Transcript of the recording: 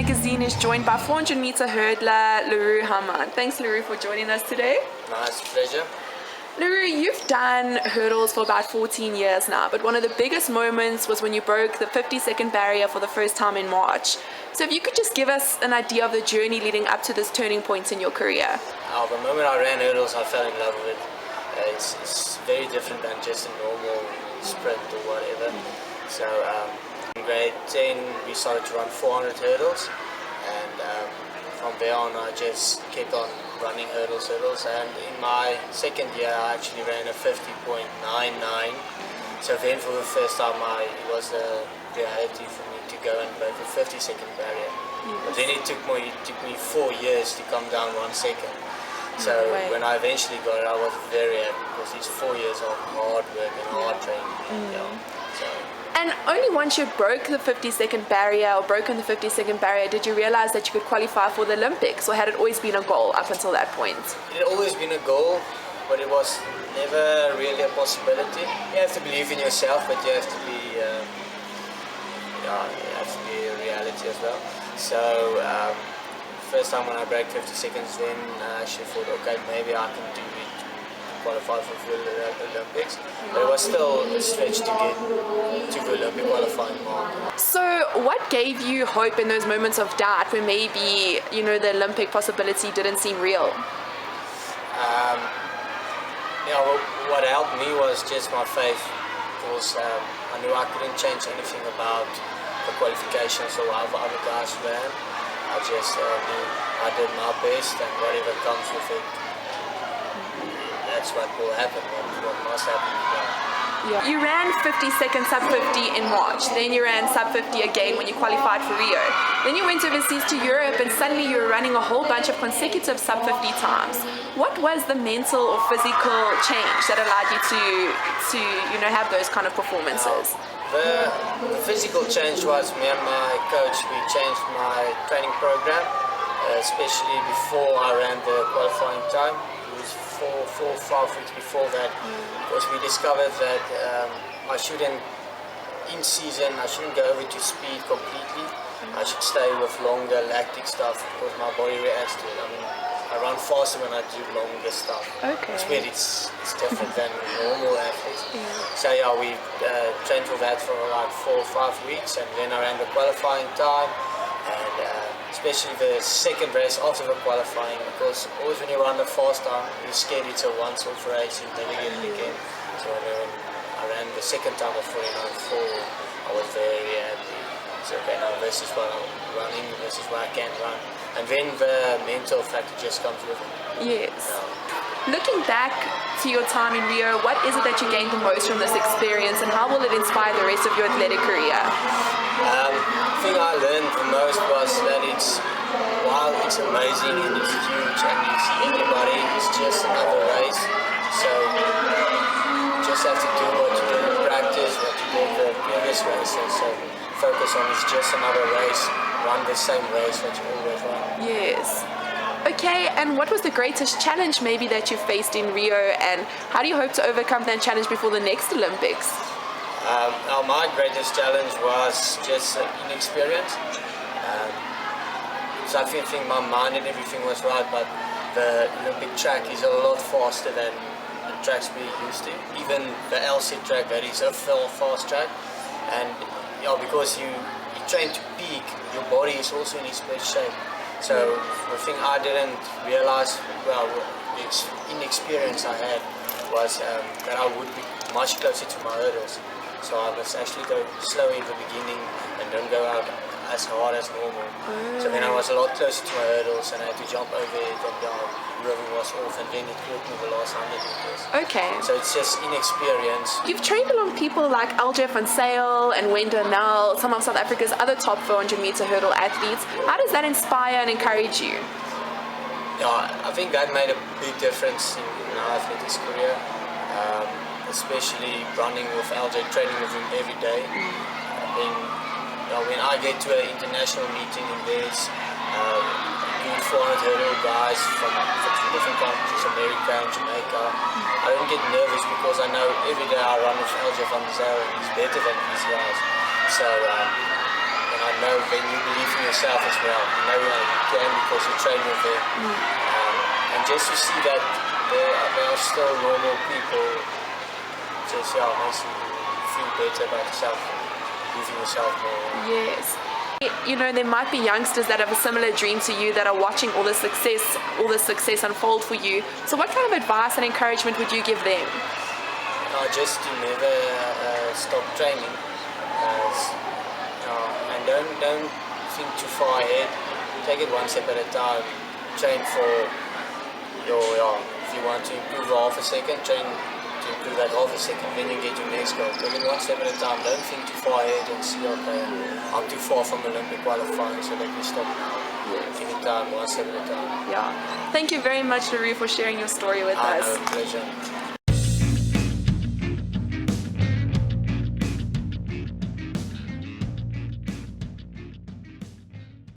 Magazine is joined by 400-meter hurdler Leroux Hamman. Thanks, Leroux, for joining us today. Nice, pleasure. Leroux, you've done hurdles for about 14 years now, but one of the biggest moments was when you broke the 50-second barrier for the first time in March. So if you could just give us an idea of the journey leading up to this turning point in your career. The moment I ran hurdles, I fell in love with it. It's very different than just a normal sprint or whatever. So in grade 10, we started to run 400 hurdles, and from there on, I just kept on running hurdles. And in my second year, I actually ran a 50.99. So then, for the first time, it was a reality for me to go and break the 50-second barrier. But then it took me 4 years to come down 1 second. So when I eventually got it, I was very happy because it's 4 years of hard work and hard training. And only once you broke the 50-second barrier or broken the 50-second barrier did you realize that you could qualify for the Olympics, or had it always been a goal up until that point? It had always been a goal, but it was never really a possibility. You have to believe in yourself, but you have to be a reality as well. So first time when I broke 50 seconds, then I actually thought, okay, maybe I can do it to qualify for the Olympics. But it was still a stretch to get to the Olympic qualifying mark. So what gave you hope in those moments of doubt where maybe, the Olympic possibility didn't seem real? What helped me was just my faith, because I knew I couldn't change anything about the qualifications or how other guys ran. I just knew I did my best, and whatever comes with it, that's what will happen, what must happen. Yeah. You ran 50 seconds sub 50 in March, then you ran sub 50 again when you qualified for Rio. Then you went overseas to Europe and suddenly you were running a whole bunch of consecutive sub 50 times. What was the mental or physical change that allowed you to have those kind of performances? The physical change was me and my coach, we changed my training program, especially before I ran the qualifying time. It was 4 or 5 weeks before that, because we discovered that I shouldn't go over to speed completely. I should stay with longer lactic stuff because my body reacts to it. I run faster when I do longer stuff. Okay. It's different than normal athletes. So we trained for that for like 4 or 5 weeks, and then I ran the qualifying time, and especially the second race after the qualifying, because always when you run the fast time, you're scared it's a once-off race, you never get it again. So when I ran the second time of 49.4, I was very happy. So okay, now this is what I'm running, this is what I can run. And then the mental factor just comes with it. Yes. Looking back to your time in Rio, what is it that you gained the most from this experience, and how will it inspire the rest of your athletic career? The thing I learned the most was that while it's amazing and it's huge and you see everybody, it's just another race. So you just have to do what you did in practice, what you did the previous races. So focus on it's just another race, run the same race that you always run. Yes. Okay, and what was the greatest challenge maybe that you faced in Rio, and how do you hope to overcome that challenge before the next Olympics? My greatest challenge was just inexperience. So I think my mind and everything was right, but the Olympic track is a lot faster than the tracks we're used to. Even the LC track, that is a fast track, and because you train to peak, your body is also in its best shape. So the thing I didn't realize, the inexperience I had was that I would be much closer to my hurdles. So I must actually go slow in the beginning and don't go out as hard as normal. So then I was a lot closer to my hurdles and I had to jump over it, and the river was off, and then it caught me the last 100 meters. Okay. So it's just inexperience. You've trained along people like LJ van Zyl and Wenda Nel, some of South Africa's other top 400-meter hurdle athletes. How does that inspire and encourage you? I think that made a big difference in our athletics career, especially running with LJ, training with him every day. I think when I get to an international meeting and there's good 400 hurdle guys from different countries, America and Jamaica, I don't get nervous because I know every day I run with LJ van Zyl and he's better than these guys. So when I know when you believe in yourself as well, you know you can because you train with them. And just to see that they are still normal people, just makes you feel better about yourself, believe in yourself more. Yes. You know, there might be youngsters that have a similar dream to you that are watching all this success unfold for you. So what kind of advice and encouragement would you give them? Just to never stop training. And don't think too far ahead. Take it one step at a time. Train for if you want to improve half a second, train to improve that half a second, then you get your next goal. Take it one step at a time. Don't think too far ahead and see, okay, I'm too far from Olympic qualifying, so let me stop now. Take it time, one step at a time. Yeah. Thank you very much, Leroux, for sharing your story with us. No, pleasure.